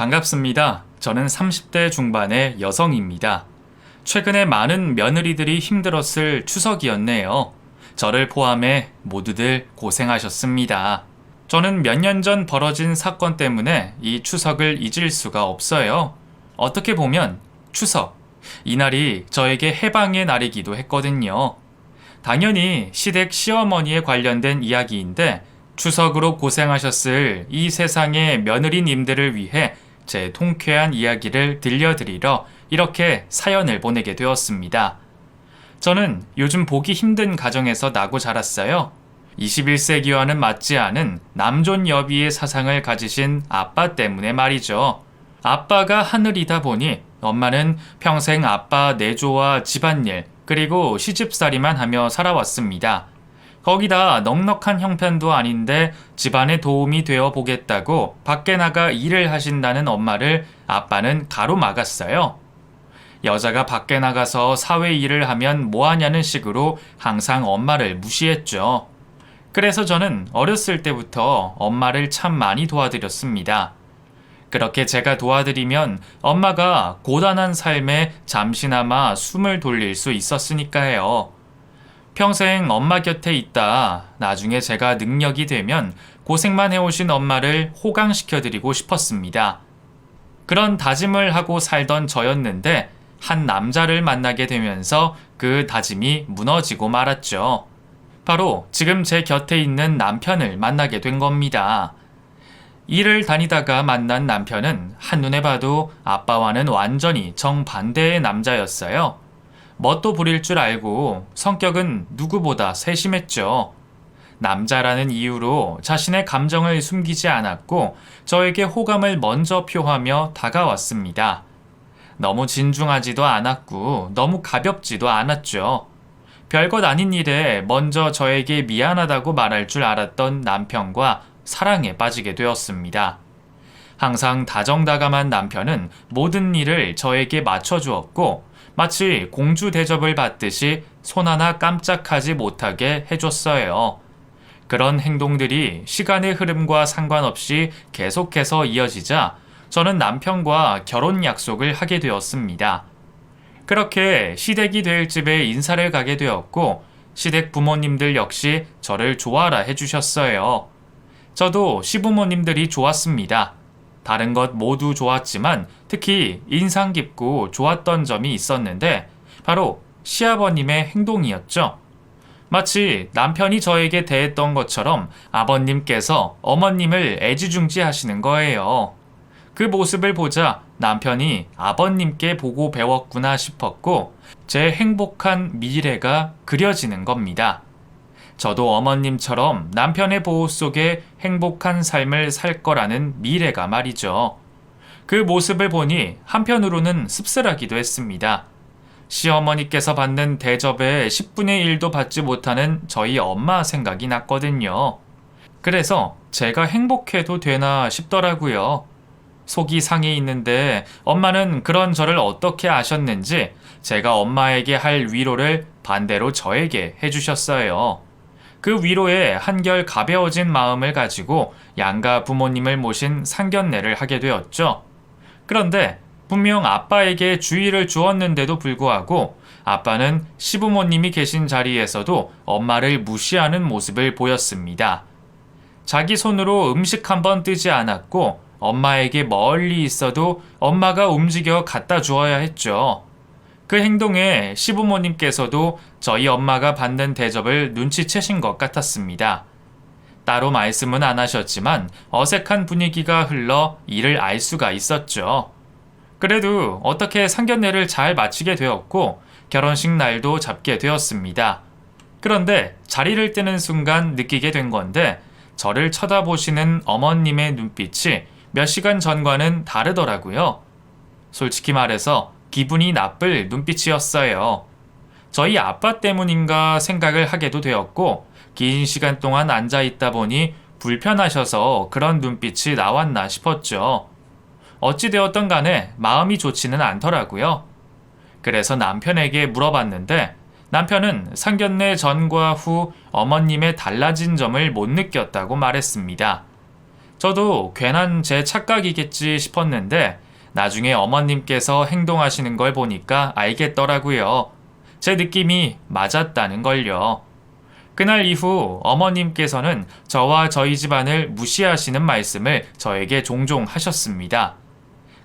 반갑습니다. 저는 30대 중반의 여성입니다. 최근에 많은 며느리들이 힘들었을 추석이었네요. 저를 포함해 모두들 고생하셨습니다. 저는 몇 년 전 벌어진 사건 때문에 이 추석을 잊을 수가 없어요. 어떻게 보면 추석, 이날이 저에게 해방의 날이기도 했거든요. 당연히 시댁 시어머니에 관련된 이야기인데 추석으로 고생하셨을 이 세상의 며느리님들을 위해 제 통쾌한 이야기를 들려드리러 이렇게 사연을 보내게 되었습니다. 저는 요즘 보기 힘든 가정에서 나고 자랐어요. 21세기와는 맞지 않은 남존 여비의 사상을 가지신 아빠 때문에 말이죠. 아빠가 하늘이다 보니 엄마는 평생 아빠 내조와 집안일 그리고 시집살이만 하며 살아왔습니다. 거기다 넉넉한 형편도 아닌데 집안에 도움이 되어 보겠다고 밖에 나가 일을 하신다는 엄마를 아빠는 가로막았어요. 여자가 밖에 나가서 사회 일을 하면 뭐하냐는 식으로 항상 엄마를 무시했죠. 그래서 저는 어렸을 때부터 엄마를 참 많이 도와드렸습니다. 그렇게 제가 도와드리면 엄마가 고단한 삶에 잠시나마 숨을 돌릴 수 있었으니까요. 평생 엄마 곁에 있다 나중에 제가 능력이 되면 고생만 해오신 엄마를 호강시켜드리고 싶었습니다. 그런 다짐을 하고 살던 저였는데 한 남자를 만나게 되면서 그 다짐이 무너지고 말았죠. 바로 지금 제 곁에 있는 남편을 만나게 된 겁니다. 일을 다니다가 만난 남편은 한눈에 봐도 아빠와는 완전히 정반대의 남자였어요. 멋도 부릴 줄 알고 성격은 누구보다 세심했죠. 남자라는 이유로 자신의 감정을 숨기지 않았고 저에게 호감을 먼저 표하며 다가왔습니다. 너무 진중하지도 않았고 너무 가볍지도 않았죠. 별것 아닌 일에 먼저 저에게 미안하다고 말할 줄 알았던 남편과 사랑에 빠지게 되었습니다. 항상 다정다감한 남편은 모든 일을 저에게 맞춰주었고 마치 공주 대접을 받듯이 손 하나 깜짝하지 못하게 해줬어요. 그런 행동들이 시간의 흐름과 상관없이 계속해서 이어지자 저는 남편과 결혼 약속을 하게 되었습니다. 그렇게 시댁이 될 집에 인사를 가게 되었고 시댁 부모님들 역시 저를 좋아라 해주셨어요. 저도 시부모님들이 좋았습니다. 다른 것 모두 좋았지만 특히 인상 깊고 좋았던 점이 있었는데 바로 시아버님의 행동이었죠. 마치 남편이 저에게 대했던 것처럼 아버님께서 어머님을 애지중지하시는 거예요. 그 모습을 보자 남편이 아버님께 보고 배웠구나 싶었고 제 행복한 미래가 그려지는 겁니다. 저도 어머님처럼 남편의 보호 속에 행복한 삶을 살 거라는 미래가 말이죠. 그 모습을 보니 한편으로는 씁쓸하기도 했습니다. 시어머니께서 받는 대접의 10분의 1도 받지 못하는 저희 엄마 생각이 났거든요. 그래서 제가 행복해도 되나 싶더라고요. 속이 상해 있는데 엄마는 그런 저를 어떻게 아셨는지 제가 엄마에게 할 위로를 반대로 저에게 해주셨어요. 그 위로에 한결 가벼워진 마음을 가지고 양가 부모님을 모신 상견례를 하게 되었죠. 그런데 분명 아빠에게 주의를 주었는데도 불구하고 아빠는 시부모님이 계신 자리에서도 엄마를 무시하는 모습을 보였습니다. 자기 손으로 음식 한 번 뜨지 않았고 엄마에게 멀리 있어도 엄마가 움직여 갖다 주어야 했죠. 그 행동에 시부모님께서도 저희 엄마가 받는 대접을 눈치채신 것 같았습니다. 따로 말씀은 안 하셨지만 어색한 분위기가 흘러 이를 알 수가 있었죠. 그래도 어떻게 상견례를 잘 마치게 되었고 결혼식 날도 잡게 되었습니다. 그런데 자리를 뜨는 순간 느끼게 된 건데 저를 쳐다보시는 어머님의 눈빛이 몇 시간 전과는 다르더라고요. 솔직히 말해서 기분이 나쁠 눈빛이었어요. 저희 아빠 때문인가 생각을 하게도 되었고 긴 시간 동안 앉아있다 보니 불편하셔서 그런 눈빛이 나왔나 싶었죠. 어찌되었던 간에 마음이 좋지는 않더라고요. 그래서 남편에게 물어봤는데 남편은 상견례 전과 후 어머님의 달라진 점을 못 느꼈다고 말했습니다. 저도 괜한 제 착각이겠지 싶었는데 나중에 어머님께서 행동하시는 걸 보니까 알겠더라고요. 제 느낌이 맞았다는 걸요. 그날 이후 어머님께서는 저와 저희 집안을 무시하시는 말씀을 저에게 종종 하셨습니다.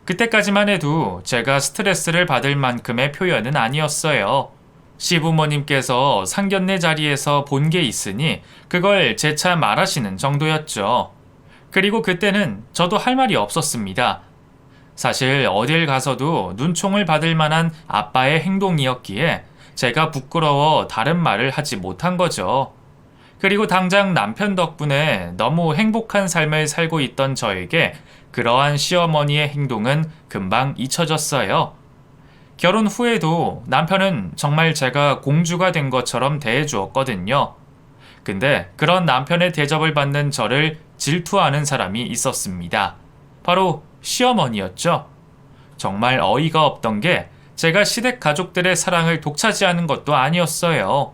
그때까지만 해도 제가 스트레스를 받을 만큼의 표현은 아니었어요. 시부모님께서 상견례 자리에서 본 게 있으니 그걸 재차 말하시는 정도였죠. 그리고 그때는 저도 할 말이 없었습니다. 사실 어딜 가서도 눈총을 받을 만한 아빠의 행동이었기에 제가 부끄러워 다른 말을 하지 못한 거죠. 그리고 당장 남편 덕분에 너무 행복한 삶을 살고 있던 저에게 그러한 시어머니의 행동은 금방 잊혀졌어요. 결혼 후에도 남편은 정말 제가 공주가 된 것처럼 대해주었거든요. 근데 그런 남편의 대접을 받는 저를 질투하는 사람이 있었습니다. 바로 시어머니였죠. 정말 어이가 없던 게 제가 시댁 가족들의 사랑을 독차지하는 것도 아니었어요.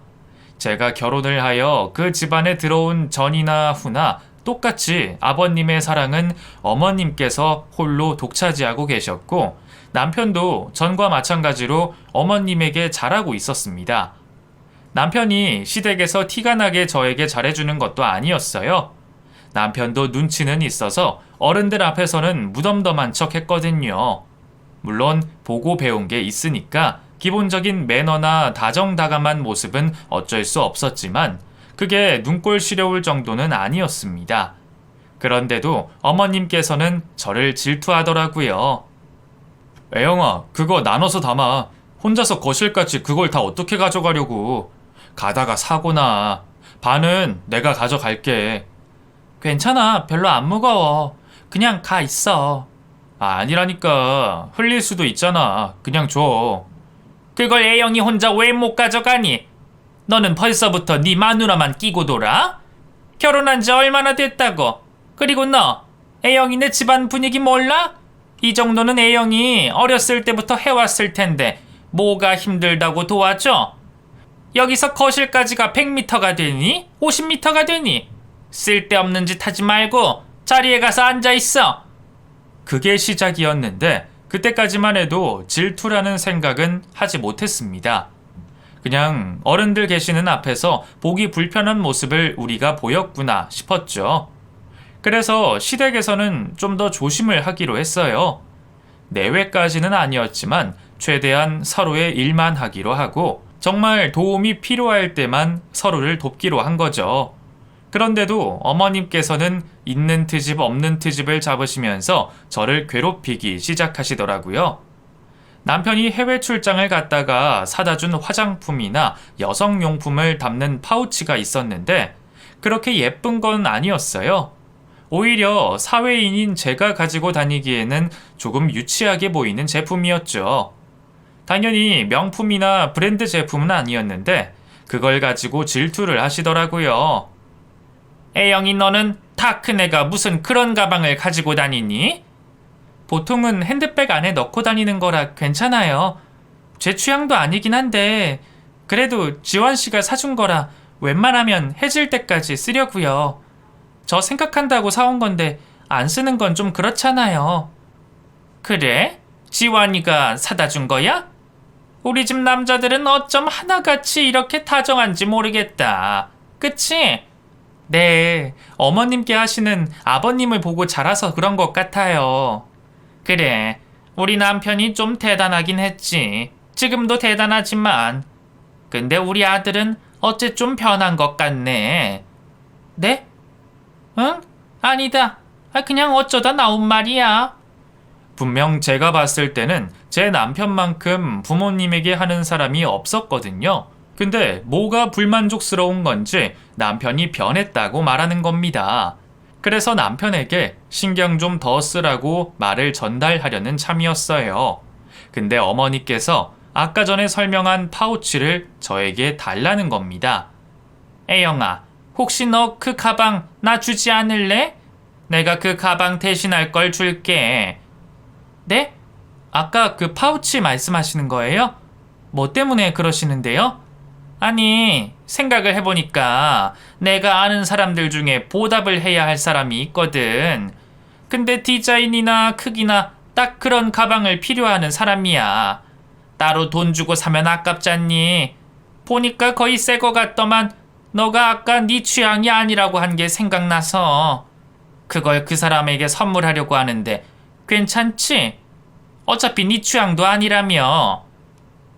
제가 결혼을 하여 그 집안에 들어온 전이나 후나 똑같이 아버님의 사랑은 어머님께서 홀로 독차지하고 계셨고 남편도 전과 마찬가지로 어머님에게 잘하고 있었습니다. 남편이 시댁에서 티가 나게 저에게 잘해주는 것도 아니었어요. 남편도 눈치는 있어서 어른들 앞에서는 무덤덤한 척 했거든요. 물론 보고 배운 게 있으니까 기본적인 매너나 다정다감한 모습은 어쩔 수 없었지만 그게 눈꼴 시려울 정도는 아니었습니다. 그런데도 어머님께서는 저를 질투하더라고요. 애영아, 그거 나눠서 담아. 혼자서 거실까지 그걸 다 어떻게 가져가려고. 가다가 사고나. 반은 내가 가져갈게. 괜찮아, 별로 안 무거워. 그냥 가 있어. 아니라니까. 흘릴 수도 있잖아. 그냥 줘. 그걸 애영이 혼자 왜 못 가져가니? 너는 벌써부터 네 마누라만 끼고 돌아? 결혼한 지 얼마나 됐다고? 그리고 너, 애영이네 집안 분위기 몰라? 이 정도는 애영이 어렸을 때부터 해왔을 텐데 뭐가 힘들다고 도와줘? 여기서 거실까지가 100m가 되니? 50m가 되니? 쓸데없는 짓 하지 말고 자리에 가서 앉아있어. 그게 시작이었는데 그때까지만 해도 질투라는 생각은 하지 못했습니다. 그냥 어른들 계시는 앞에서 보기 불편한 모습을 우리가 보였구나 싶었죠. 그래서 시댁에서는 좀 더 조심을 하기로 했어요. 내외까지는 아니었지만 최대한 서로의 일만 하기로 하고 정말 도움이 필요할 때만 서로를 돕기로 한 거죠. 그런데도 어머님께서는 있는 트집 없는 트집을 잡으시면서 저를 괴롭히기 시작하시더라고요. 남편이 해외 출장을 갔다가 사다 준 화장품이나 여성용품을 담는 파우치가 있었는데 그렇게 예쁜 건 아니었어요. 오히려 사회인인 제가 가지고 다니기에는 조금 유치하게 보이는 제품이었죠. 당연히 명품이나 브랜드 제품은 아니었는데 그걸 가지고 질투를 하시더라고요. 애영이 너는 다 큰 애가 무슨 그런 가방을 가지고 다니니? 보통은 핸드백 안에 넣고 다니는 거라 괜찮아요. 제 취향도 아니긴 한데 그래도 지원 씨가 사준 거라 웬만하면 해질 때까지 쓰려고요. 저 생각한다고 사온 건데 안 쓰는 건 좀 그렇잖아요. 그래? 지원이가 사다 준 거야? 우리 집 남자들은 어쩜 하나같이 이렇게 다정한지 모르겠다. 그치? 네, 어머님께 하시는 아버님을 보고 자라서 그런 것 같아요. 그래, 우리 남편이 좀 대단하긴 했지. 지금도 대단하지만. 근데 우리 아들은 어째 좀 변한 것 같네. 네? 응? 아니다. 그냥 어쩌다 나온 말이야. 분명 제가 봤을 때는 제 남편만큼 부모님에게 하는 사람이 없었거든요. 근데 뭐가 불만족스러운 건지 남편이 변했다고 말하는 겁니다. 그래서 남편에게 신경 좀 더 쓰라고 말을 전달하려는 참이었어요. 근데 어머니께서 아까 전에 설명한 파우치를 저에게 달라는 겁니다. 애영아, 혹시 너 그 가방 나 주지 않을래? 내가 그 가방 대신할 걸 줄게. 네? 아까 그 파우치 말씀하시는 거예요? 뭐 때문에 그러시는데요? 아니, 생각을 해보니까 내가 아는 사람들 중에 보답을 해야 할 사람이 있거든. 근데 디자인이나 크기나 딱 그런 가방을 필요하는 사람이야. 따로 돈 주고 사면 아깝잖니. 보니까 거의 새 거 같더만 너가 아까 네 취향이 아니라고 한 게 생각나서 그걸 그 사람에게 선물하려고 하는데 괜찮지? 어차피 네 취향도 아니라며.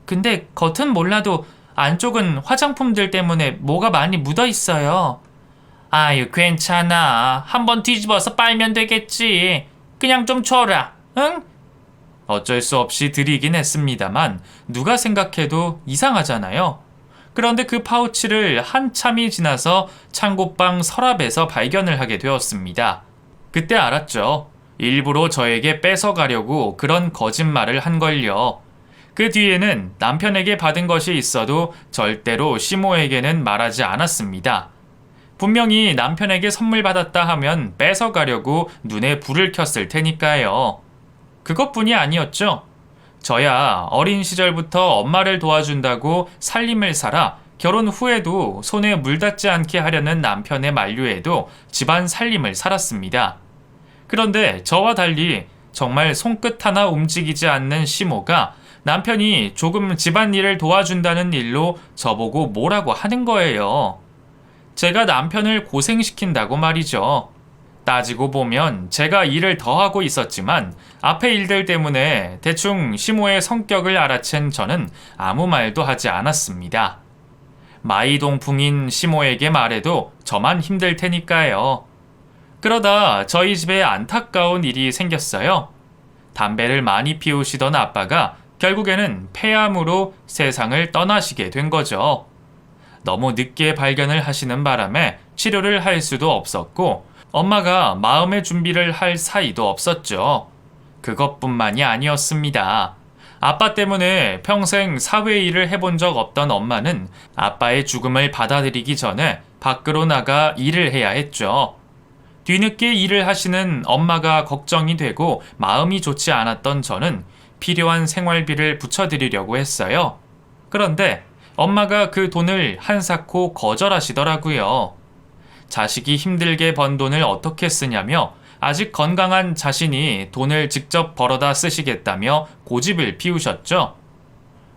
근데 겉은 몰라도 안쪽은 화장품들 때문에 뭐가 많이 묻어 있어요. 아유, 괜찮아. 한번 뒤집어서 빨면 되겠지. 그냥 좀 줘라. 응? 어쩔 수 없이 드리긴 했습니다만 누가 생각해도 이상하잖아요. 그런데 그 파우치를 한참이 지나서 창고방 서랍에서 발견을 하게 되었습니다. 그때 알았죠. 일부러 저에게 뺏어가려고 그런 거짓말을 한 걸요. 그 뒤에는 남편에게 받은 것이 있어도 절대로 시모에게는 말하지 않았습니다. 분명히 남편에게 선물 받았다 하면 뺏어가려고 눈에 불을 켰을 테니까요. 그것뿐이 아니었죠. 저야 어린 시절부터 엄마를 도와준다고 살림을 살아 결혼 후에도 손에 물 닿지 않게 하려는 남편의 만류에도 집안 살림을 살았습니다. 그런데 저와 달리 정말 손끝 하나 움직이지 않는 시모가 남편이 조금 집안일을 도와준다는 일로 저보고 뭐라고 하는 거예요. 제가 남편을 고생시킨다고 말이죠. 따지고 보면 제가 일을 더 하고 있었지만 앞에 일들 때문에 대충 시모의 성격을 알아챈 저는 아무 말도 하지 않았습니다. 마이동풍인 시모에게 말해도 저만 힘들 테니까요. 그러다 저희 집에 안타까운 일이 생겼어요. 담배를 많이 피우시던 아빠가 결국에는 폐암으로 세상을 떠나시게 된 거죠. 너무 늦게 발견을 하시는 바람에 치료를 할 수도 없었고 엄마가 마음의 준비를 할 사이도 없었죠. 그것뿐만이 아니었습니다. 아빠 때문에 평생 사회 일을 해본 적 없던 엄마는 아빠의 죽음을 받아들이기 전에 밖으로 나가 일을 해야 했죠. 뒤늦게 일을 하시는 엄마가 걱정이 되고 마음이 좋지 않았던 저는 필요한 생활비를 붙여드리려고 했어요. 그런데 엄마가 그 돈을 한사코 거절하시더라고요. 자식이 힘들게 번 돈을 어떻게 쓰냐며 아직 건강한 자신이 돈을 직접 벌어다 쓰시겠다며 고집을 피우셨죠.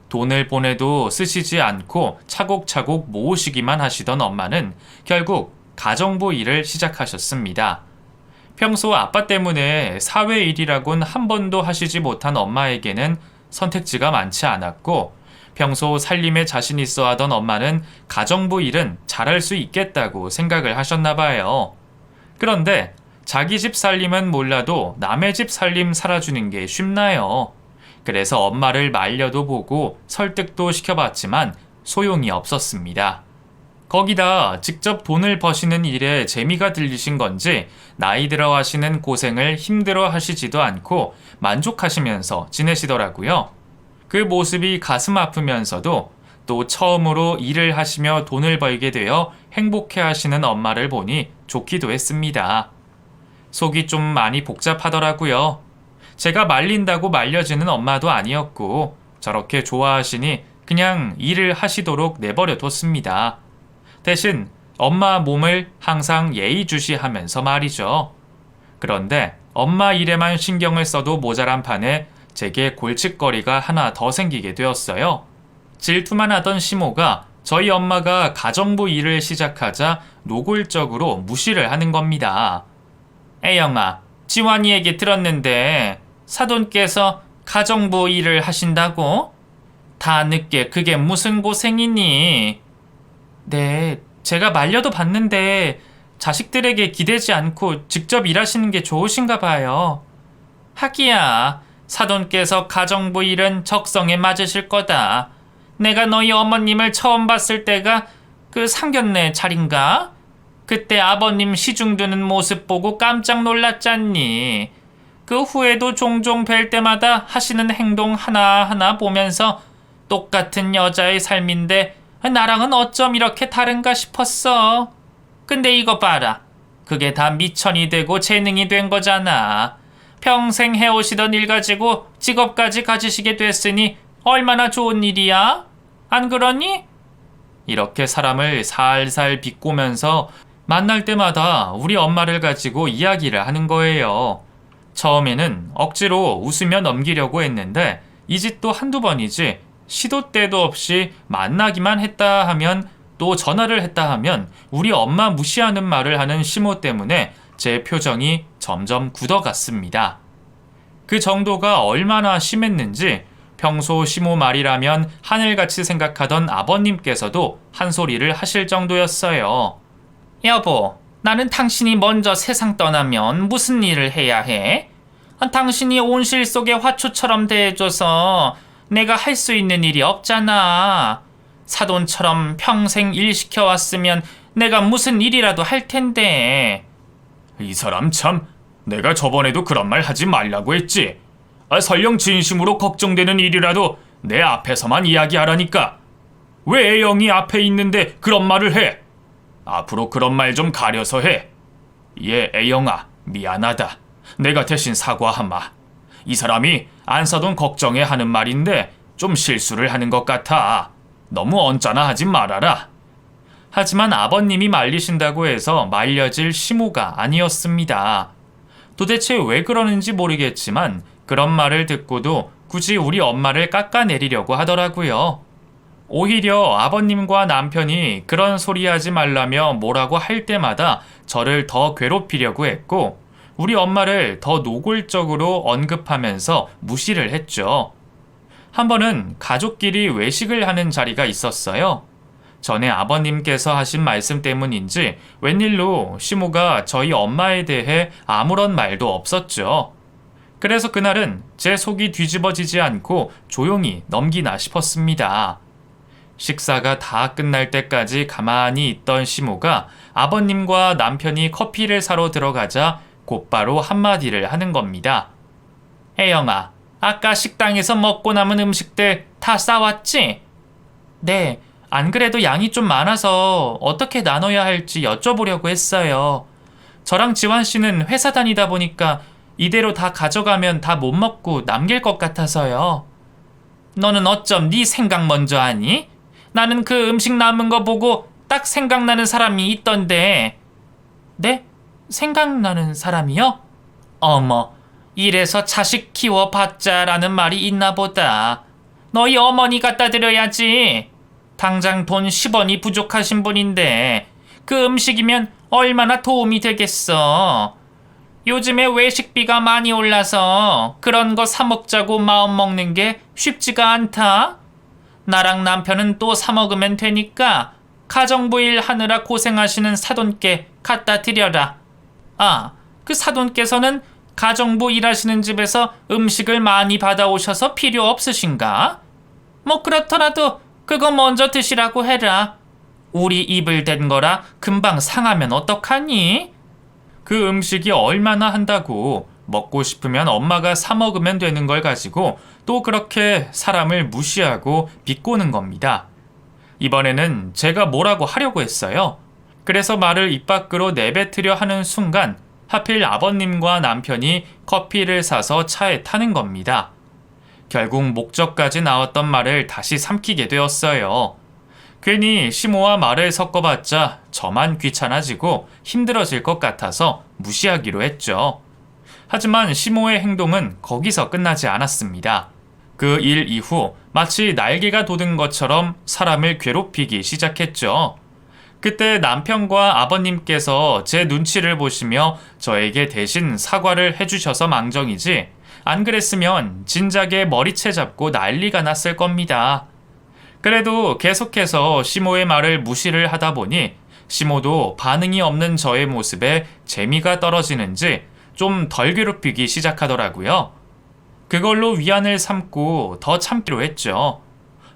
돈을 보내도 쓰시지 않고 차곡차곡 모으시기만 하시던 엄마는 결국 가정부 일을 시작하셨습니다. 평소 아빠 때문에 사회 일이라곤 한 번도 하시지 못한 엄마에게는 선택지가 많지 않았고 평소 살림에 자신 있어 하던 엄마는 가정부 일은 잘할 수 있겠다고 생각을 하셨나 봐요. 그런데 자기 집 살림은 몰라도 남의 집 살림 살아주는 게 쉽나요? 그래서 엄마를 말려도 보고 설득도 시켜봤지만 소용이 없었습니다. 거기다 직접 돈을 버시는 일에 재미가 들리신 건지 나이 들어 하시는 고생을 힘들어 하시지도 않고 만족하시면서 지내시더라고요. 그 모습이 가슴 아프면서도 또 처음으로 일을 하시며 돈을 벌게 되어 행복해 하시는 엄마를 보니 좋기도 했습니다. 속이 좀 많이 복잡하더라고요. 제가 말린다고 말려지는 엄마도 아니었고 저렇게 좋아하시니 그냥 일을 하시도록 내버려 뒀습니다. 대신 엄마 몸을 항상 예의주시하면서 말이죠. 그런데 엄마 일에만 신경을 써도 모자란 판에 제게 골칫거리가 하나 더 생기게 되었어요. 질투만 하던 시모가 저희 엄마가 가정부 일을 시작하자 노골적으로 무시를 하는 겁니다. 애영아, 지환이 얘기 들었는데 사돈께서 가정부 일을 하신다고? 다 늦게 그게 무슨 고생이니? 네, 제가 말려도 봤는데 자식들에게 기대지 않고 직접 일하시는 게 좋으신가 봐요. 하기야, 사돈께서 가정부 일은 적성에 맞으실 거다. 내가 너희 어머님을 처음 봤을 때가 그 상견례 차인가? 그때 아버님 시중 드는 모습 보고 깜짝 놀랐잖니. 그 후에도 종종 뵐 때마다 하시는 행동 하나하나 보면서 똑같은 여자의 삶인데 나랑은 어쩜 이렇게 다른가 싶었어. 근데 이거 봐라. 그게 다 미천이 되고 재능이 된 거잖아. 평생 해오시던 일 가지고 직업까지 가지시게 됐으니 얼마나 좋은 일이야? 안 그러니? 이렇게 사람을 살살 비꼬면서 만날 때마다 우리 엄마를 가지고 이야기를 하는 거예요. 처음에는 억지로 웃으며 넘기려고 했는데 이 짓도 한두 번이지 시도 때도 없이 만나기만 했다 하면 또 전화를 했다 하면 우리 엄마 무시하는 말을 하는 시모 때문에 제 표정이 점점 굳어갔습니다. 그 정도가 얼마나 심했는지 평소 시모 말이라면 하늘같이 생각하던 아버님께서도 한 소리를 하실 정도였어요. 여보, 나는 당신이 먼저 세상 떠나면 무슨 일을 해야 해? 당신이 온실 속의 화초처럼 대해줘서 내가 할 수 있는 일이 없잖아. 사돈처럼 평생 일 시켜왔으면 내가 무슨 일이라도 할 텐데. 이 사람 참, 내가 저번에도 그런 말 하지 말라고 했지. 설령 진심으로 걱정되는 일이라도 내 앞에서만 이야기하라니까. 왜 애영이 앞에 있는데 그런 말을 해? 앞으로 그런 말 좀 가려서 해. 예, 애영아, 미안하다. 내가 대신 사과하마. 이 사람이 안사돈 걱정해 하는 말인데 좀 실수를 하는 것 같아. 너무 언짢아 하지 말아라. 하지만 아버님이 말리신다고 해서 말려질 시모가 아니었습니다. 도대체 왜 그러는지 모르겠지만 그런 말을 듣고도 굳이 우리 엄마를 깎아내리려고 하더라고요. 오히려 아버님과 남편이 그런 소리 하지 말라며 뭐라고 할 때마다 저를 더 괴롭히려고 했고 우리 엄마를 더 노골적으로 언급하면서 무시를 했죠. 한 번은 가족끼리 외식을 하는 자리가 있었어요. 전에 아버님께서 하신 말씀 때문인지 웬일로 시모가 저희 엄마에 대해 아무런 말도 없었죠. 그래서 그날은 제 속이 뒤집어지지 않고 조용히 넘기나 싶었습니다. 식사가 다 끝날 때까지 가만히 있던 시모가 아버님과 남편이 커피를 사러 들어가자 곧바로 한마디를 하는 겁니다. 혜영아, 아까 식당에서 먹고 남은 음식들 다 싸왔지? 네, 안 그래도 양이 좀 많아서 어떻게 나눠야 할지 여쭤보려고 했어요. 저랑 지환 씨는 회사 다니다 보니까 이대로 다 가져가면 다 못 먹고 남길 것 같아서요. 너는 어쩜 네 생각 먼저 하니? 나는 그 음식 남은 거 보고 딱 생각나는 사람이 있던데. 네? 생각나는 사람이요? 어머, 이래서 자식 키워봤자라는 말이 있나 보다. 너희 어머니 갖다 드려야지. 당장 돈 10원이 부족하신 분인데 그 음식이면 얼마나 도움이 되겠어. 요즘에 외식비가 많이 올라서 그런 거 사 먹자고 마음 먹는 게 쉽지가 않다. 나랑 남편은 또 사 먹으면 되니까 가정부 일 하느라 고생하시는 사돈께 갖다 드려라. 아, 그 사돈께서는 가정부 일하시는 집에서 음식을 많이 받아오셔서 필요 없으신가? 뭐 그렇더라도 그거 먼저 드시라고 해라. 우리 입을 댄 거라 금방 상하면 어떡하니? 그 음식이 얼마나 한다고 먹고 싶으면 엄마가 사 먹으면 되는 걸 가지고 또 그렇게 사람을 무시하고 비꼬는 겁니다. 이번에는 제가 뭐라고 하려고 했어요. 그래서 말을 입 밖으로 내뱉으려 하는 순간 하필 아버님과 남편이 커피를 사서 차에 타는 겁니다. 결국 목적까지 나왔던 말을 다시 삼키게 되었어요. 괜히 시모와 말을 섞어봤자 저만 귀찮아지고 힘들어질 것 같아서 무시하기로 했죠. 하지만 시모의 행동은 거기서 끝나지 않았습니다. 그 일 이후 마치 날개가 돋은 것처럼 사람을 괴롭히기 시작했죠. 그때 남편과 아버님께서 제 눈치를 보시며 저에게 대신 사과를 해주셔서 망정이지 안 그랬으면 진작에 머리채 잡고 난리가 났을 겁니다. 그래도 계속해서 시모의 말을 무시를 하다 보니 시모도 반응이 없는 저의 모습에 재미가 떨어지는지 좀 덜 괴롭히기 시작하더라고요. 그걸로 위안을 삼고 더 참기로 했죠.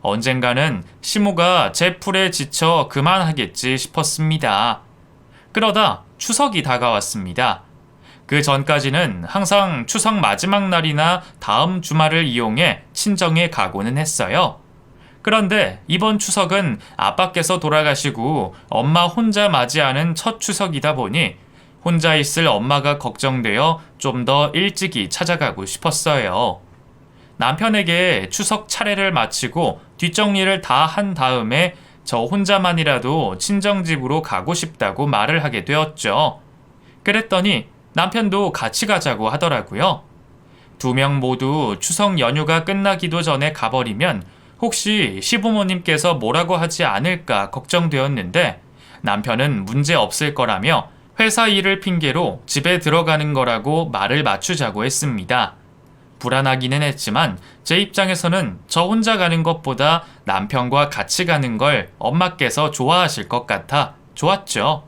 언젠가는 시모가 제 풀에 지쳐 그만하겠지 싶었습니다. 그러다 추석이 다가왔습니다. 그 전까지는 항상 추석 마지막 날이나 다음 주말을 이용해 친정에 가고는 했어요. 그런데 이번 추석은 아빠께서 돌아가시고 엄마 혼자 맞이하는 첫 추석이다 보니 혼자 있을 엄마가 걱정되어 좀 더 일찍이 찾아가고 싶었어요. 남편에게 추석 차례를 마치고 뒷정리를 다 한 다음에 저 혼자만이라도 친정집으로 가고 싶다고 말을 하게 되었죠. 그랬더니 남편도 같이 가자고 하더라고요. 두 명 모두 추석 연휴가 끝나기도 전에 가버리면 혹시 시부모님께서 뭐라고 하지 않을까 걱정되었는데 남편은 문제 없을 거라며 회사 일을 핑계로 집에 들어가는 거라고 말을 맞추자고 했습니다. 불안하기는 했지만 제 입장에서는 저 혼자 가는 것보다 남편과 같이 가는 걸 엄마께서 좋아하실 것 같아 좋았죠.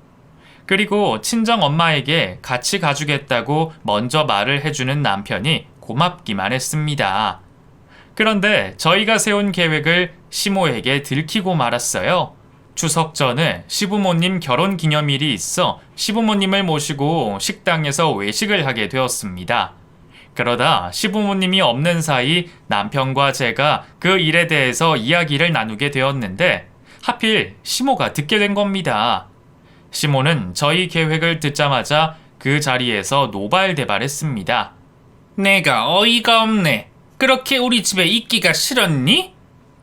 그리고 친정 엄마에게 같이 가주겠다고 먼저 말을 해주는 남편이 고맙기만 했습니다. 그런데 저희가 세운 계획을 시모에게 들키고 말았어요. 추석 전에 시부모님 결혼 기념일이 있어 시부모님을 모시고 식당에서 외식을 하게 되었습니다. 그러다 시부모님이 없는 사이 남편과 제가 그 일에 대해서 이야기를 나누게 되었는데 하필 시모가 듣게 된 겁니다. 시모는 저희 계획을 듣자마자 그 자리에서 노발대발했습니다. 내가 어이가 없네. 그렇게 우리 집에 있기가 싫었니?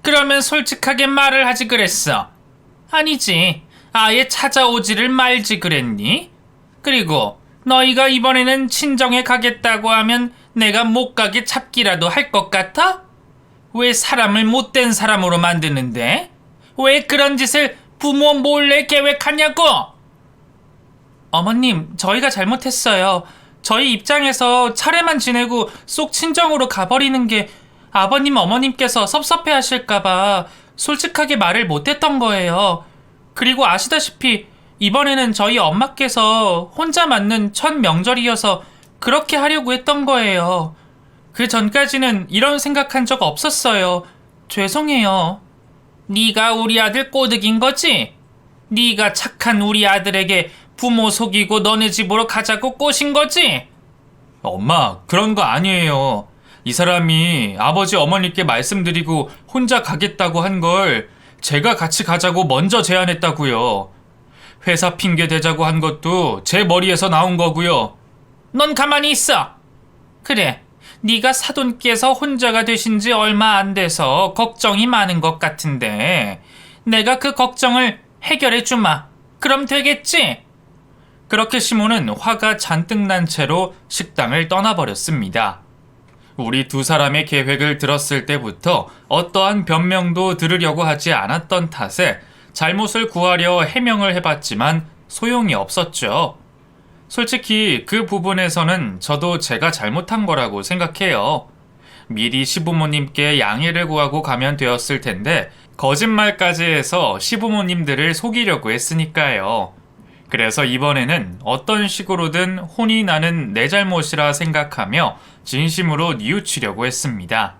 그러면 솔직하게 말을 하지 그랬어. 아니지. 아예 찾아오지를 말지 그랬니? 그리고 너희가 이번에는 친정에 가겠다고 하면 내가 못 가게 잡기라도 할 것 같아? 왜 사람을 못된 사람으로 만드는데? 왜 그런 짓을 부모 몰래 계획하냐고? 어머님, 저희가 잘못했어요. 저희 입장에서 차례만 지내고 쏙 친정으로 가버리는 게 아버님, 어머님께서 섭섭해 하실까봐 솔직하게 말을 못했던 거예요. 그리고 아시다시피 이번에는 저희 엄마께서 혼자 맞는 첫 명절이어서 그렇게 하려고 했던 거예요. 그 전까지는 이런 생각한 적 없었어요. 죄송해요. 네가 우리 아들 꼬드긴 거지? 네가 착한 우리 아들에게 부모 속이고 너네 집으로 가자고 꼬신 거지? 엄마, 그런 거 아니에요. 이 사람이 아버지 어머니께 말씀드리고 혼자 가겠다고 한 걸 제가 같이 가자고 먼저 제안했다고요. 회사 핑계 대자고 한 것도 제 머리에서 나온 거고요. 넌 가만히 있어. 그래, 네가 사돈께서 혼자가 되신 지 얼마 안 돼서 걱정이 많은 것 같은데 내가 그 걱정을 해결해 주마. 그럼 되겠지? 그렇게 시모는 화가 잔뜩 난 채로 식당을 떠나버렸습니다. 우리 두 사람의 계획을 들었을 때부터 어떠한 변명도 들으려고 하지 않았던 탓에 잘못을 구하려 해명을 해봤지만 소용이 없었죠. 솔직히 그 부분에서는 저도 제가 잘못한 거라고 생각해요. 미리 시부모님께 양해를 구하고 가면 되었을 텐데 거짓말까지 해서 시부모님들을 속이려고 했으니까요. 그래서 이번에는 어떤 식으로든 혼이 나는 내 잘못이라 생각하며 진심으로 뉘우치려고 했습니다.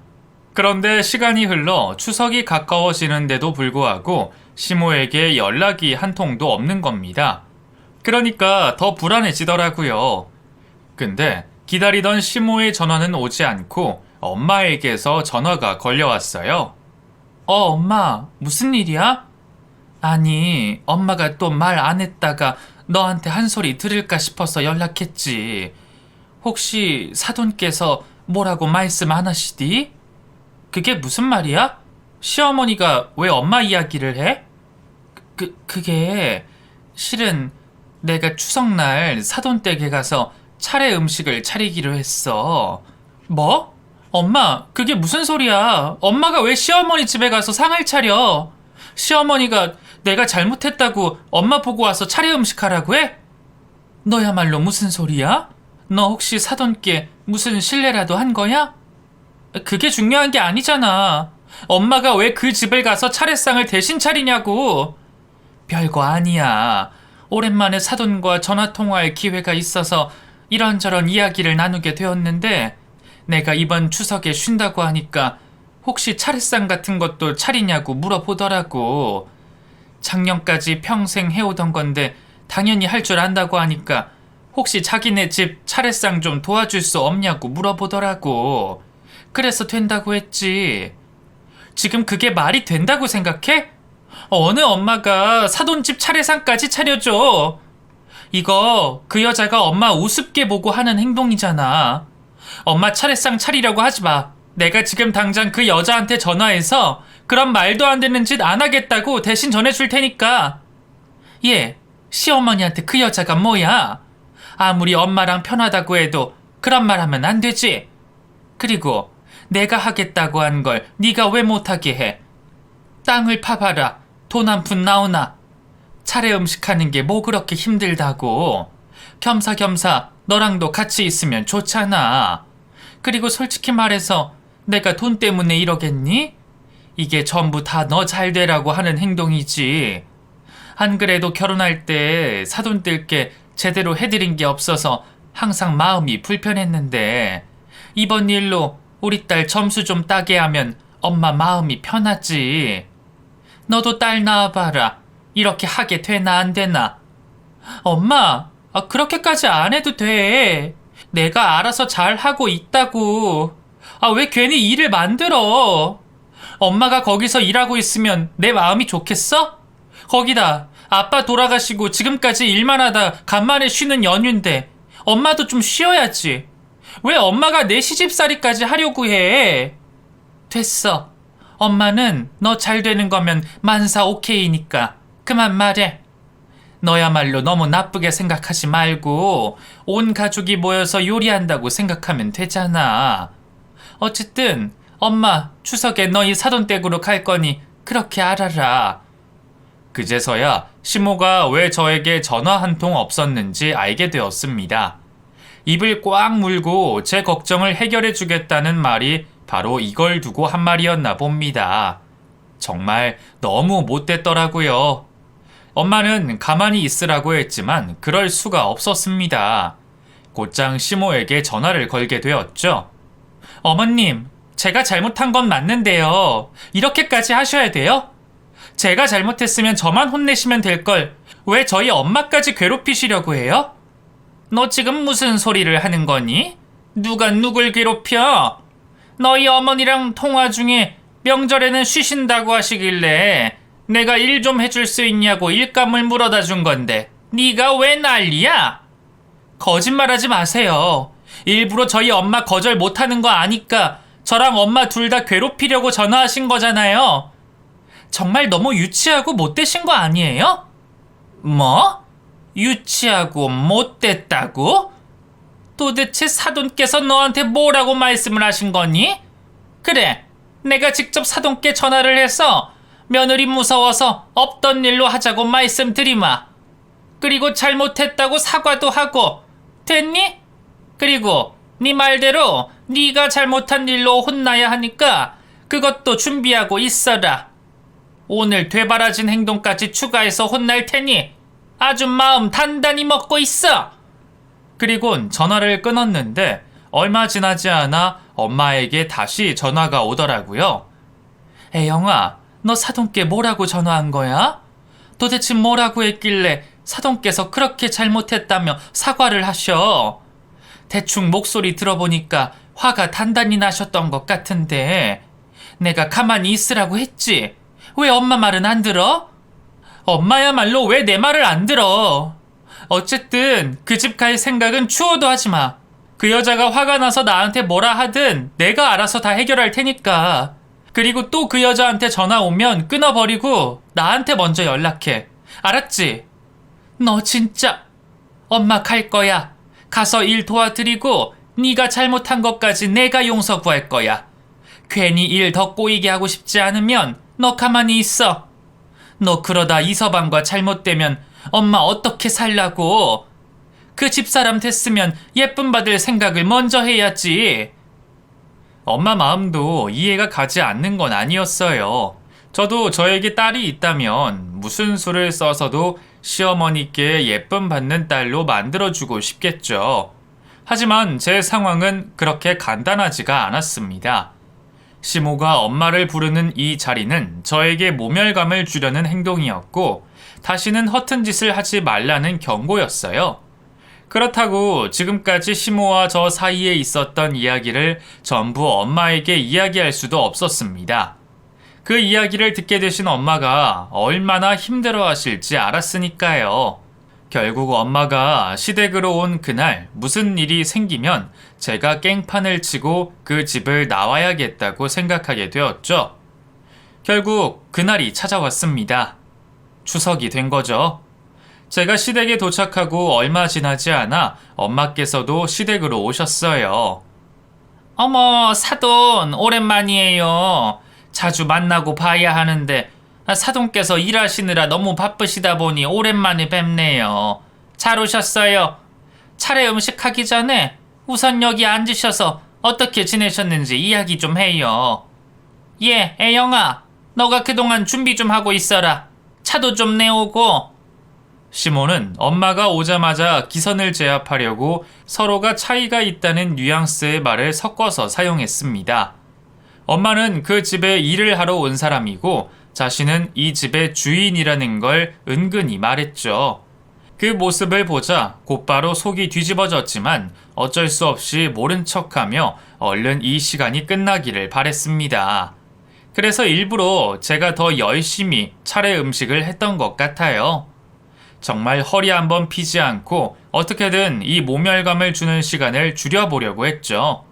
그런데 시간이 흘러 추석이 가까워지는데도 불구하고 시모에게 연락이 한 통도 없는 겁니다. 그러니까 더 불안해지더라고요. 근데 기다리던 시모의 전화는 오지 않고 엄마에게서 전화가 걸려왔어요. 엄마, 무슨 일이야? 아니, 엄마가 또 말 안 했다가 너한테 한 소리 들을까 싶어서 연락했지. 혹시 사돈께서 뭐라고 말씀 안 하시디? 그게 무슨 말이야? 시어머니가 왜 엄마 이야기를 해? 그게 실은 내가 추석날 사돈 댁에 가서 차례 음식을 차리기로 했어. 뭐? 엄마, 그게 무슨 소리야? 엄마가 왜 시어머니 집에 가서 상을 차려? 시어머니가 내가 잘못했다고 엄마 보고 와서 차례 음식 하라고 해? 너야말로 무슨 소리야? 너 혹시 사돈께 무슨 실례라도 한 거야? 그게 중요한 게 아니잖아. 엄마가 왜 그 집을 가서 차례상을 대신 차리냐고. 별거 아니야. 오랜만에 사돈과 전화통화할 기회가 있어서 이런저런 이야기를 나누게 되었는데 내가 이번 추석에 쉰다고 하니까 혹시 차례상 같은 것도 차리냐고 물어보더라고. 작년까지 평생 해오던 건데 당연히 할 줄 안다고 하니까 혹시 자기네 집 차례상 좀 도와줄 수 없냐고 물어보더라고. 그래서 된다고 했지. 지금 그게 말이 된다고 생각해? 어느 엄마가 사돈집 차례상까지 차려줘. 이거 그 여자가 엄마 우습게 보고 하는 행동이잖아. 엄마 차례상 차리려고 하지 마. 내가 지금 당장 그 여자한테 전화해서 그런 말도 안 되는 짓 안 하겠다고 대신 전해줄 테니까. 예, 시어머니한테 그 여자가 뭐야? 아무리 엄마랑 편하다고 해도 그런 말 하면 안 되지. 그리고 내가 하겠다고 한 걸 네가 왜 못하게 해? 땅을 파봐라. 돈 한 푼 나오나? 차례 음식하는 게 뭐 그렇게 힘들다고. 겸사겸사 너랑도 같이 있으면 좋잖아. 그리고 솔직히 말해서 내가 돈 때문에 이러겠니? 이게 전부 다 너 잘 되라고 하는 행동이지. 안 그래도 결혼할 때 사돈 뜰게 제대로 해드린 게 없어서 항상 마음이 불편했는데 이번 일로 우리 딸 점수 좀 따게 하면 엄마 마음이 편하지. 너도 딸 낳아봐라. 이렇게 하게 되나 안 되나? 엄마, 그렇게까지 안 해도 돼. 내가 알아서 잘 하고 있다고. 왜 괜히 일을 만들어? 엄마가 거기서 일하고 있으면 내 마음이 좋겠어? 거기다 아빠 돌아가시고 지금까지 일만 하다 간만에 쉬는 연휴인데 엄마도 좀 쉬어야지. 왜 엄마가 내 시집살이까지 하려고 해? 됐어. 엄마는 너 잘 되는 거면 만사 오케이니까 그만 말해. 너야말로 너무 나쁘게 생각하지 말고 온 가족이 모여서 요리한다고 생각하면 되잖아. 어쨌든 엄마 추석에 너희 사돈댁으로 갈 거니 그렇게 알아라. 그제서야 시모가 왜 저에게 전화 한 통 없었는지 알게 되었습니다. 입을 꽉 물고 제 걱정을 해결해 주겠다는 말이 바로 이걸 두고 한 말이었나 봅니다. 정말 너무 못됐더라고요. 엄마는 가만히 있으라고 했지만 그럴 수가 없었습니다. 곧장 시모에게 전화를 걸게 되었죠. 어머님, 제가 잘못한 건 맞는데요. 이렇게까지 하셔야 돼요? 제가 잘못했으면 저만 혼내시면 될 걸 왜 저희 엄마까지 괴롭히시려고 해요? 너 지금 무슨 소리를 하는 거니? 누가 누굴 괴롭혀? 너희 어머니랑 통화 중에 명절에는 쉬신다고 하시길래 내가 일 좀 해줄 수 있냐고 일감을 물어다 준 건데 네가 왜 난리야? 거짓말하지 마세요. 일부러 저희 엄마 거절 못하는 거 아니까 저랑 엄마 둘 다 괴롭히려고 전화하신 거잖아요. 정말 너무 유치하고 못되신 거 아니에요? 뭐? 유치하고 못됐다고? 도대체 사돈께서 너한테 뭐라고 말씀을 하신 거니? 그래, 내가 직접 사돈께 전화를 해서 며느리 무서워서 없던 일로 하자고 말씀드리마. 그리고 잘못했다고 사과도 하고 됐니? 그리고 네 말대로 네가 잘못한 일로 혼나야 하니까 그것도 준비하고 있어라. 오늘 되바라진 행동까지 추가해서 혼날 테니 아주 마음 단단히 먹고 있어. 그리곤 전화를 끊었는데 얼마 지나지 않아 엄마에게 다시 전화가 오더라고요. 애영아, 너 사돈께 뭐라고 전화한 거야? 도대체 뭐라고 했길래 사돈께서 그렇게 잘못했다며 사과를 하셔? 대충 목소리 들어보니까 화가 단단히 나셨던 것 같은데 내가 가만히 있으라고 했지. 왜 엄마 말은 안 들어? 엄마야말로 왜 내 말을 안 들어? 어쨌든 그 집 갈 생각은 추호도 하지 마. 그 여자가 화가 나서 나한테 뭐라 하든 내가 알아서 다 해결할 테니까. 그리고 또 그 여자한테 전화 오면 끊어버리고 나한테 먼저 연락해. 알았지? 너 진짜 엄마 갈 거야. 가서 일 도와드리고 네가 잘못한 것까지 내가 용서 구할 거야. 괜히 일 더 꼬이게 하고 싶지 않으면 너 가만히 있어. 너 그러다 이서방과 잘못되면 엄마 어떻게 살라고? 그 집사람 됐으면 예쁨 받을 생각을 먼저 해야지. 엄마 마음도 이해가 가지 않는 건 아니었어요. 저도 저에게 딸이 있다면 무슨 수를 써서도 시어머니께 예쁨 받는 딸로 만들어주고 싶겠죠. 하지만 제 상황은 그렇게 간단하지가 않았습니다. 시모가 엄마를 부르는 이 자리는 저에게 모멸감을 주려는 행동이었고 다시는 허튼 짓을 하지 말라는 경고였어요. 그렇다고 지금까지 시모와 저 사이에 있었던 이야기를 전부 엄마에게 이야기할 수도 없었습니다. 그 이야기를 듣게 되신 엄마가 얼마나 힘들어 하실지 알았으니까요. 결국 엄마가 시댁으로 온 그날 무슨 일이 생기면 제가 깽판을 치고 그 집을 나와야겠다고 생각하게 되었죠. 결국 그날이 찾아왔습니다. 추석이 된 거죠. 제가 시댁에 도착하고 얼마 지나지 않아 엄마께서도 시댁으로 오셨어요. 어머, 사돈, 오랜만이에요. 자주 만나고 봐야 하는데 사돈께서 일하시느라 너무 바쁘시다 보니 오랜만에 뵙네요. 잘 오셨어요. 차례 음식 하기 전에 우선 여기 앉으셔서 어떻게 지내셨는지 이야기 좀 해요. 예, 애영아, 너가 그동안 준비 좀 하고 있어라. 차도 좀 내오고. 시모는 엄마가 오자마자 기선을 제압하려고 서로가 차이가 있다는 뉘앙스의 말을 섞어서 사용했습니다. 엄마는 그 집에 일을 하러 온 사람이고 자신은 이 집의 주인이라는 걸 은근히 말했죠. 그 모습을 보자 곧바로 속이 뒤집어졌지만 어쩔 수 없이 모른 척하며 얼른 이 시간이 끝나기를 바랬습니다. 그래서 일부러 제가 더 열심히 차례 음식을 했던 것 같아요. 정말 허리 한번 피지 않고 어떻게든 이 모멸감을 주는 시간을 줄여보려고 했죠.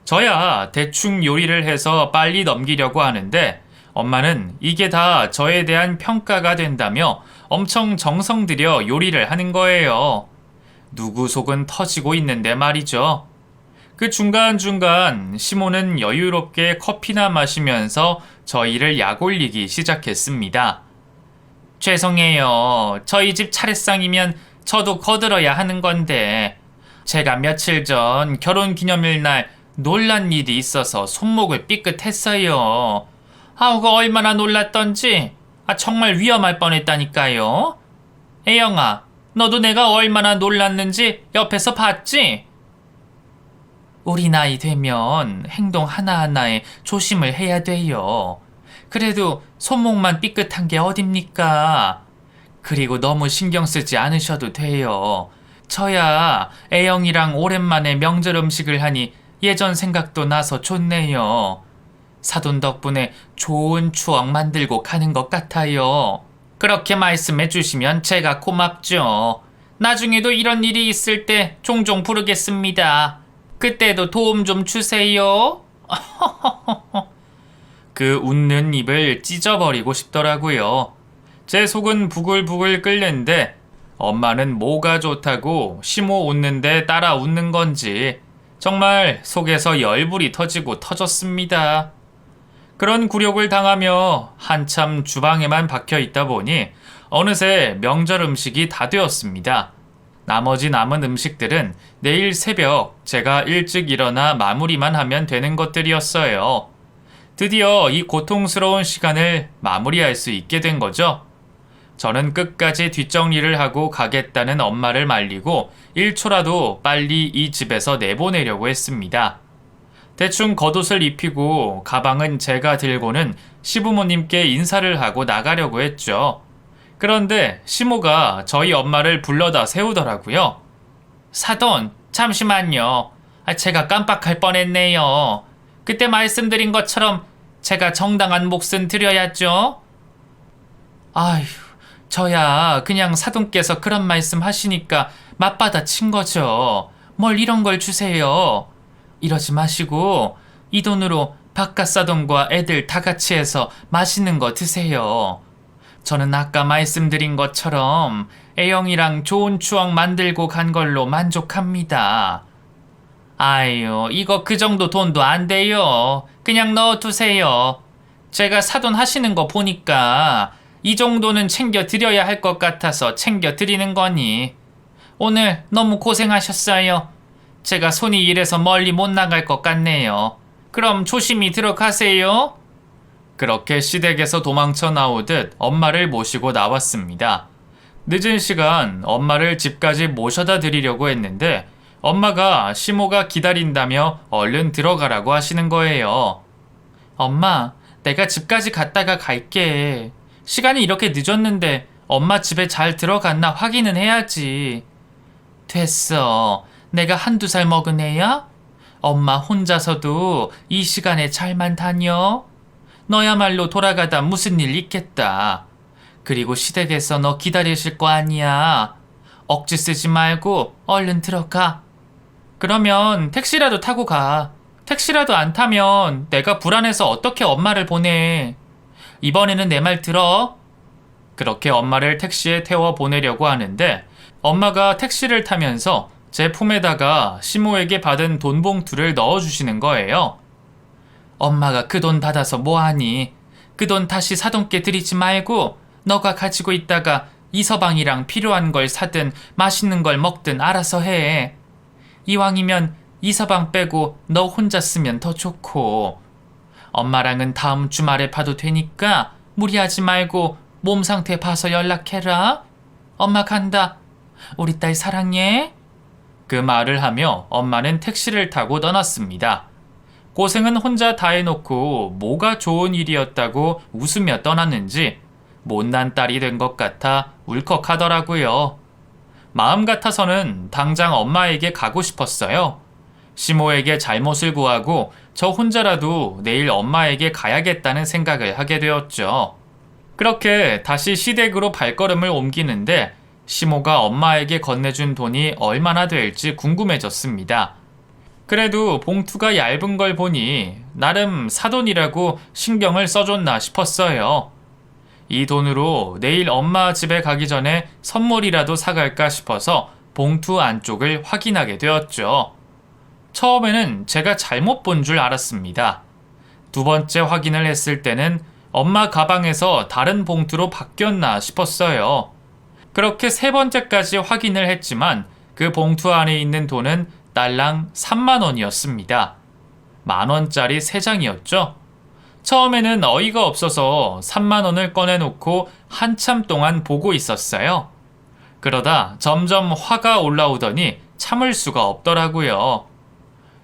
저야 대충 요리를 해서 빨리 넘기려고 하는데 엄마는 이게 다 저에 대한 평가가 된다며 엄청 정성 들여 요리를 하는 거예요. 누구 속은 터지고 있는데 말이죠. 그 중간중간 시모는 여유롭게 커피나 마시면서 저희를 약올리기 시작했습니다. 죄송해요. 저희 집 차례상이면 저도 거들어야 하는 건데 제가 며칠 전 결혼기념일 날 놀란 일이 있어서 손목을 삐끗했어요. 아우가 얼마나 놀랐던지 정말 위험할 뻔했다니까요. 애영아, 너도 내가 얼마나 놀랐는지 옆에서 봤지? 우리 나이 되면 행동 하나하나에 조심을 해야 돼요. 그래도 손목만 삐끗한 게 어딥니까? 그리고 너무 신경 쓰지 않으셔도 돼요. 저야 애영이랑 오랜만에 명절 음식을 하니 예전 생각도 나서 좋네요. 사돈 덕분에 좋은 추억 만들고 가는 것 같아요. 그렇게 말씀해 주시면 제가 고맙죠. 나중에도 이런 일이 있을 때 종종 부르겠습니다. 그때도 도움 좀 주세요. 그 웃는 입을 찢어버리고 싶더라고요. 제 속은 부글부글 끓는데 엄마는 뭐가 좋다고 시모 웃는데 따라 웃는 건지 정말 속에서 열불이 터지고 터졌습니다. 그런 굴욕을 당하며 한참 주방에만 박혀 있다 보니 어느새 명절 음식이 다 되었습니다. 나머지 남은 음식들은 내일 새벽 제가 일찍 일어나 마무리만 하면 되는 것들이었어요. 드디어 이 고통스러운 시간을 마무리할 수 있게 된 거죠. 저는 끝까지 뒷정리를 하고 가겠다는 엄마를 말리고 1초라도 빨리 이 집에서 내보내려고 했습니다. 대충 겉옷을 입히고 가방은 제가 들고는 시부모님께 인사를 하고 나가려고 했죠. 그런데 시모가 저희 엄마를 불러다 세우더라고요. 사돈, 잠시만요. 제가 깜빡할 뻔했네요. 그때 말씀드린 것처럼 제가 정당한 몫은 드려야죠. 아휴, 저야 그냥 사돈께서 그런 말씀 하시니까 맞받아 친 거죠. 뭘 이런 걸 주세요. 이러지 마시고 이 돈으로 바깥 사돈과 애들 다 같이 해서 맛있는 거 드세요. 저는 아까 말씀드린 것처럼 애영이랑 좋은 추억 만들고 간 걸로 만족합니다. 아유, 이거 그 정도 돈도 안 돼요. 그냥 넣어두세요. 제가 사돈 하시는 거 보니까 이 정도는 챙겨드려야 할 것 같아서 챙겨드리는 거니. 오늘 너무 고생하셨어요. 제가 손이 이래서 멀리 못 나갈 것 같네요. 그럼 조심히 들어가세요. 그렇게 시댁에서 도망쳐 나오듯 엄마를 모시고 나왔습니다. 늦은 시간 엄마를 집까지 모셔다 드리려고 했는데 엄마가 시모가 기다린다며 얼른 들어가라고 하시는 거예요. 엄마, 내가 집까지 갔다가 갈게. 시간이 이렇게 늦었는데 엄마 집에 잘 들어갔나 확인은 해야지. 됐어. 내가 한두 살 먹은 애야? 엄마 혼자서도 이 시간에 잘만 다녀? 너야말로 돌아가다 무슨 일 있겠다. 그리고 시댁에서 너 기다리실 거 아니야. 억지 쓰지 말고 얼른 들어가. 그러면 택시라도 타고 가. 택시라도 안 타면 내가 불안해서 어떻게 엄마를 보내. 이번에는 내 말 들어. 그렇게 엄마를 택시에 태워 보내려고 하는데 엄마가 택시를 타면서 제 품에다가 시모에게 받은 돈 봉투를 넣어주시는 거예요. 엄마가 그 돈 받아서 뭐하니? 그 돈 다시 사돈께 드리지 말고 너가 가지고 있다가 이서방이랑 필요한 걸 사든 맛있는 걸 먹든 알아서 해. 이왕이면 이서방 빼고 너 혼자 쓰면 더 좋고. 엄마랑은 다음 주말에 봐도 되니까 무리하지 말고 몸 상태 봐서 연락해라. 엄마 간다. 우리 딸 사랑해. 그 말을 하며 엄마는 택시를 타고 떠났습니다. 고생은 혼자 다 해놓고 뭐가 좋은 일이었다고 웃으며 떠났는지 못난 딸이 된 것 같아 울컥하더라고요. 마음 같아서는 당장 엄마에게 가고 싶었어요. 시모에게 잘못을 구하고 저 혼자라도 내일 엄마에게 가야겠다는 생각을 하게 되었죠. 그렇게 다시 시댁으로 발걸음을 옮기는데 시모가 엄마에게 건네준 돈이 얼마나 될지 궁금해졌습니다. 그래도 봉투가 얇은 걸 보니 나름 사돈이라고 신경을 써줬나 싶었어요. 이 돈으로 내일 엄마 집에 가기 전에 선물이라도 사갈까 싶어서 봉투 안쪽을 확인하게 되었죠. 처음에는 제가 잘못 본 줄 알았습니다. 두 번째 확인을 했을 때는 엄마 가방에서 다른 봉투로 바뀌었나 싶었어요. 그렇게 세 번째까지 확인을 했지만 그 봉투 안에 있는 돈은 딸랑 3만 원이었습니다. 10,000원짜리 3장이었죠. 처음에는 어이가 없어서 3만 원을 꺼내놓고 한참 동안 보고 있었어요. 그러다 점점 화가 올라오더니 참을 수가 없더라고요.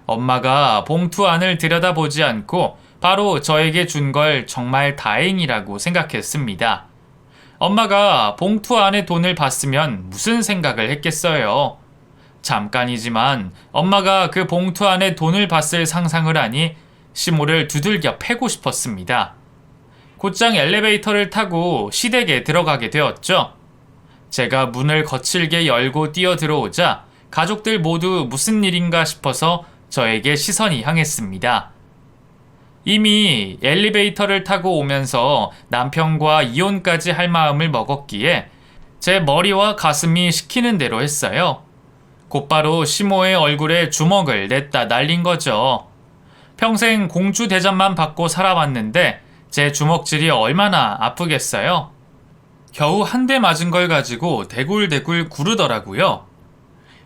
엄마가 봉투 안을 들여다보지 않고 바로 저에게 준 걸 정말 다행이라고 생각했습니다. 엄마가 봉투 안에 돈을 봤으면 무슨 생각을 했겠어요. 잠깐이지만 엄마가 그 봉투 안에 돈을 봤을 상상을 하니 시모를 두들겨 패고 싶었습니다. 곧장 엘리베이터를 타고 시댁에 들어가게 되었죠. 제가 문을 거칠게 열고 뛰어 들어오자 가족들 모두 무슨 일인가 싶어서 저에게 시선이 향했습니다. 이미 엘리베이터를 타고 오면서 남편과 이혼까지 할 마음을 먹었기에 제 머리와 가슴이 시키는 대로 했어요. 곧바로 시모의 얼굴에 주먹을 냈다 날린 거죠. 평생 공주 대접만 받고 살아왔는데 제 주먹질이 얼마나 아프겠어요? 겨우 한 대 맞은 걸 가지고 대굴대굴 구르더라고요.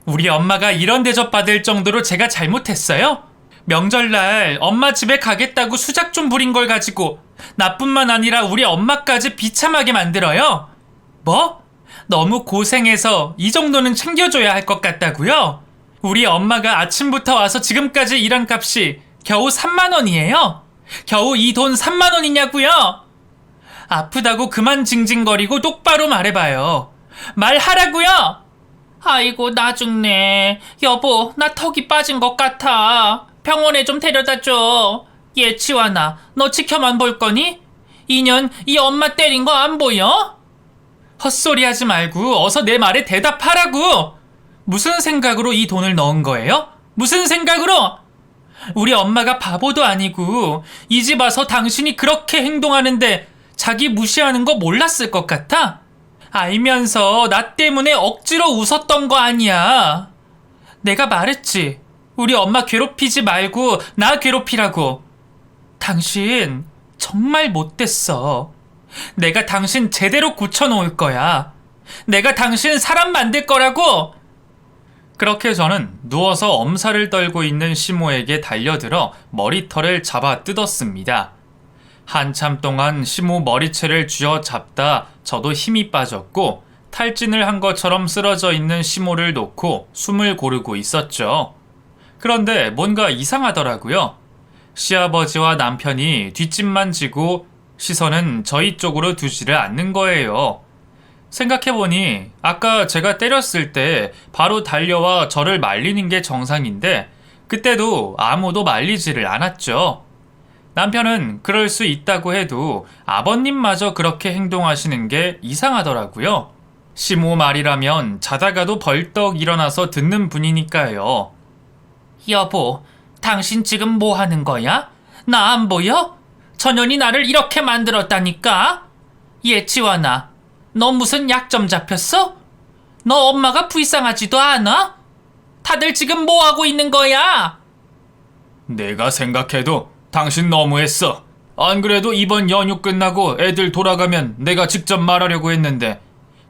우리 엄마가 이런 대접 받을 정도로 제가 잘못했어요? 명절날 엄마 집에 가겠다고 수작 좀 부린 걸 가지고 나뿐만 아니라 우리 엄마까지 비참하게 만들어요? 뭐? 너무 고생해서 이 정도는 챙겨줘야 할 것 같다고요? 우리 엄마가 아침부터 와서 지금까지 일한 값이 겨우 3만 원이에요? 겨우 이 돈 3만 원이냐고요? 아프다고 그만 징징거리고 똑바로 말해봐요. 말하라고요? 아이고 나 죽네. 여보 나 턱이 빠진 것 같아. 병원에 좀 데려다줘. 얘 치와나 너 지켜만 볼 거니? 2년 이 엄마 때린 거 안 보여? 헛소리 하지 말고 어서 내 말에 대답하라고. 무슨 생각으로 이 돈을 넣은 거예요? 무슨 생각으로? 우리 엄마가 바보도 아니고 이 집 와서 당신이 그렇게 행동하는데 자기 무시하는 거 몰랐을 것 같아? 알면서 나 때문에 억지로 웃었던 거 아니야. 내가 말했지. 우리 엄마 괴롭히지 말고 나 괴롭히라고. 당신 정말 못됐어. 내가 당신 제대로 고쳐놓을 거야. 내가 당신 사람 만들 거라고. 그렇게 저는 누워서 엄살을 떨고 있는 시모에게 달려들어 머리털을 잡아 뜯었습니다. 한참 동안 시모 머리채를 쥐어잡다 저도 힘이 빠졌고 탈진을 한 것처럼 쓰러져 있는 시모를 놓고 숨을 고르고 있었죠. 그런데 뭔가 이상하더라고요. 시아버지와 남편이 뒷짐만 지고 시선은 저희 쪽으로 두지를 않는 거예요. 생각해보니 아까 제가 때렸을 때 바로 달려와 저를 말리는 게 정상인데 그때도 아무도 말리지를 않았죠. 남편은 그럴 수 있다고 해도 아버님마저 그렇게 행동하시는 게 이상하더라고요. 시모 말이라면 자다가도 벌떡 일어나서 듣는 분이니까요. 여보, 당신 지금 뭐 하는 거야? 나 안 보여? 전현이 나를 이렇게 만들었다니까? 예치와나, 너 무슨 약점 잡혔어? 너 엄마가 불쌍하지도 않아? 다들 지금 뭐 하고 있는 거야? 내가 생각해도 당신 너무했어. 안 그래도 이번 연휴 끝나고 애들 돌아가면 내가 직접 말하려고 했는데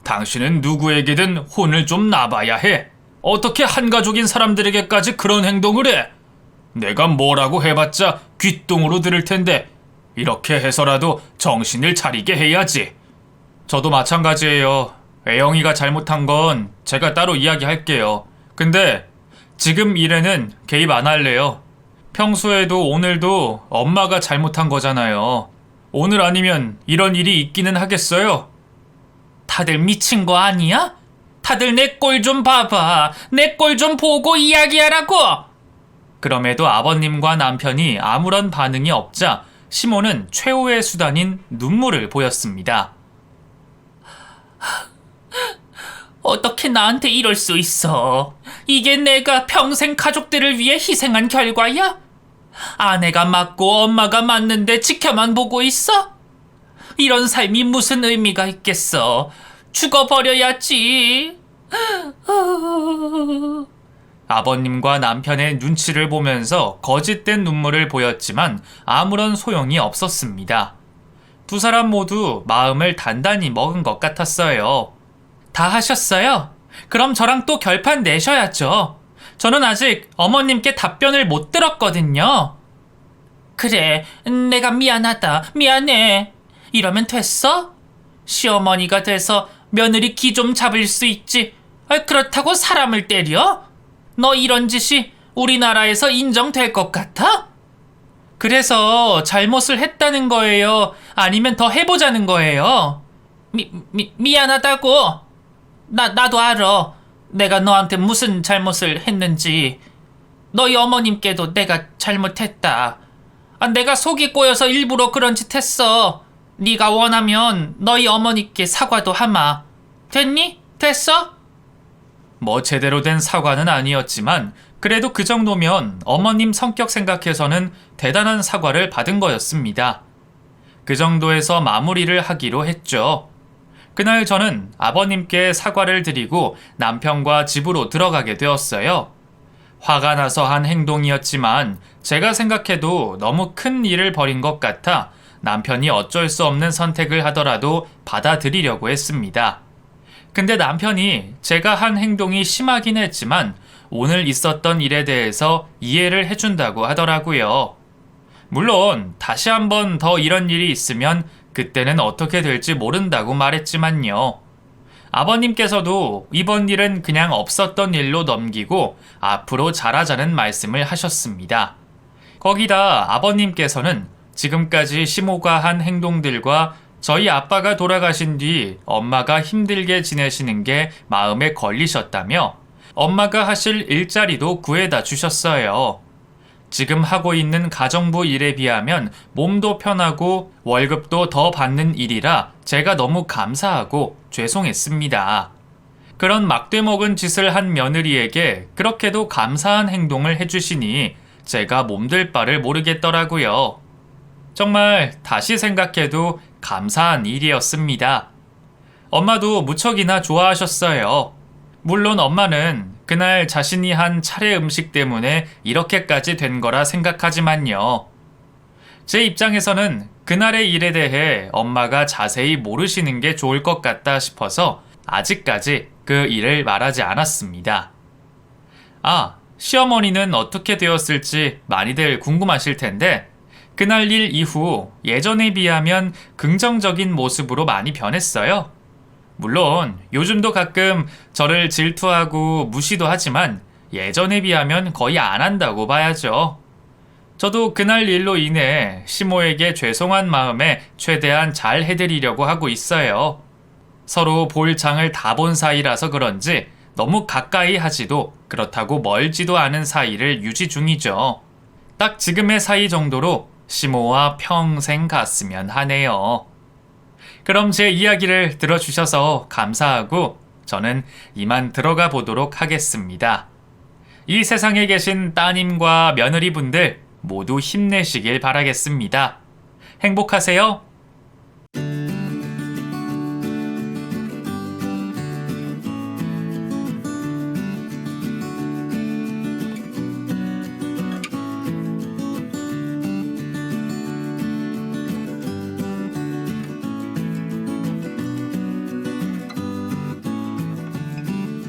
당신은 누구에게든 혼을 좀 나봐야 해. 어떻게 한가족인 사람들에게까지 그런 행동을 해? 내가 뭐라고 해봤자 귓등으로 들을 텐데 이렇게 해서라도 정신을 차리게 해야지. 저도 마찬가지예요. 애영이가 잘못한 건 제가 따로 이야기할게요. 근데 지금 일에는 개입 안 할래요. 평소에도 오늘도 엄마가 잘못한 거잖아요. 오늘 아니면 이런 일이 있기는 하겠어요? 다들 미친 거 아니야? 다들 내 꼴 좀 봐봐. 내 꼴 좀 보고 이야기하라고. 그럼에도 아버님과 남편이 아무런 반응이 없자 시모는 최후의 수단인 눈물을 보였습니다. 어떻게 나한테 이럴 수 있어? 이게 내가 평생 가족들을 위해 희생한 결과야? 아내가 맞고 엄마가 맞는데 지켜만 보고 있어? 이런 삶이 무슨 의미가 있겠어? 죽어버려야지. 아버님과 남편의 눈치를 보면서 거짓된 눈물을 보였지만 아무런 소용이 없었습니다. 두 사람 모두 마음을 단단히 먹은 것 같았어요. 다 하셨어요? 그럼 저랑 또 결판 내셔야죠. 저는 아직 어머님께 답변을 못 들었거든요. 그래, 내가 미안하다. 미안해. 이러면 됐어? 시어머니가 돼서 며느리 기 좀 잡을 수 있지. 그렇다고 사람을 때려? 너 이런 짓이 우리나라에서 인정될 것 같아? 그래서 잘못을 했다는 거예요? 아니면 더 해보자는 거예요? 미안하다고. 나도 알아. 내가 너한테 무슨 잘못을 했는지. 너희 어머님께도 내가 잘못했다. 내가 속이 꼬여서 일부러 그런 짓 했어. 네가 원하면 너희 어머니께 사과도 하마. 됐니? 됐어? 뭐 제대로 된 사과는 아니었지만 그래도 그 정도면 어머님 성격 생각해서는 대단한 사과를 받은 거였습니다. 그 정도에서 마무리를 하기로 했죠. 그날 저는 아버님께 사과를 드리고 남편과 집으로 들어가게 되었어요. 화가 나서 한 행동이었지만 제가 생각해도 너무 큰 일을 벌인 것 같아 남편이 어쩔 수 없는 선택을 하더라도 받아들이려고 했습니다. 근데 남편이 제가 한 행동이 심하긴 했지만 오늘 있었던 일에 대해서 이해를 해준다고 하더라고요. 물론 다시 한번 더 이런 일이 있으면 그때는 어떻게 될지 모른다고 말했지만요. 아버님께서도 이번 일은 그냥 없었던 일로 넘기고 앞으로 잘하자는 말씀을 하셨습니다. 거기다 아버님께서는 지금까지 시모가 한 행동들과 저희 아빠가 돌아가신 뒤 엄마가 힘들게 지내시는 게 마음에 걸리셨다며 엄마가 하실 일자리도 구해다 주셨어요. 지금 하고 있는 가정부 일에 비하면 몸도 편하고 월급도 더 받는 일이라 제가 너무 감사하고 죄송했습니다. 그런 막대먹은 짓을 한 며느리에게 그렇게도 감사한 행동을 해주시니 제가 몸둘 바를 모르겠더라고요. 정말 다시 생각해도 감사한 일이었습니다. 엄마도 무척이나 좋아하셨어요. 물론 엄마는 그날 자신이 한 차례 음식 때문에 이렇게까지 된 거라 생각하지만요. 제 입장에서는 그날의 일에 대해 엄마가 자세히 모르시는 게 좋을 것 같다 싶어서 아직까지 그 일을 말하지 않았습니다. 시어머니는 어떻게 되었을지 많이들 궁금하실 텐데 그날 일 이후 예전에 비하면 긍정적인 모습으로 많이 변했어요. 물론 요즘도 가끔 저를 질투하고 무시도 하지만 예전에 비하면 거의 안 한다고 봐야죠. 저도 그날 일로 인해 시모에게 죄송한 마음에 최대한 잘 해드리려고 하고 있어요. 서로 볼 장을 다 본 사이라서 그런지 너무 가까이 하지도 그렇다고 멀지도 않은 사이를 유지 중이죠. 딱 지금의 사이 정도로 시모와 평생 갔으면 하네요. 그럼 제 이야기를 들어주셔서 감사하고 저는 이만 들어가 보도록 하겠습니다. 이 세상에 계신 따님과 며느리분들 모두 힘내시길 바라겠습니다. 행복하세요.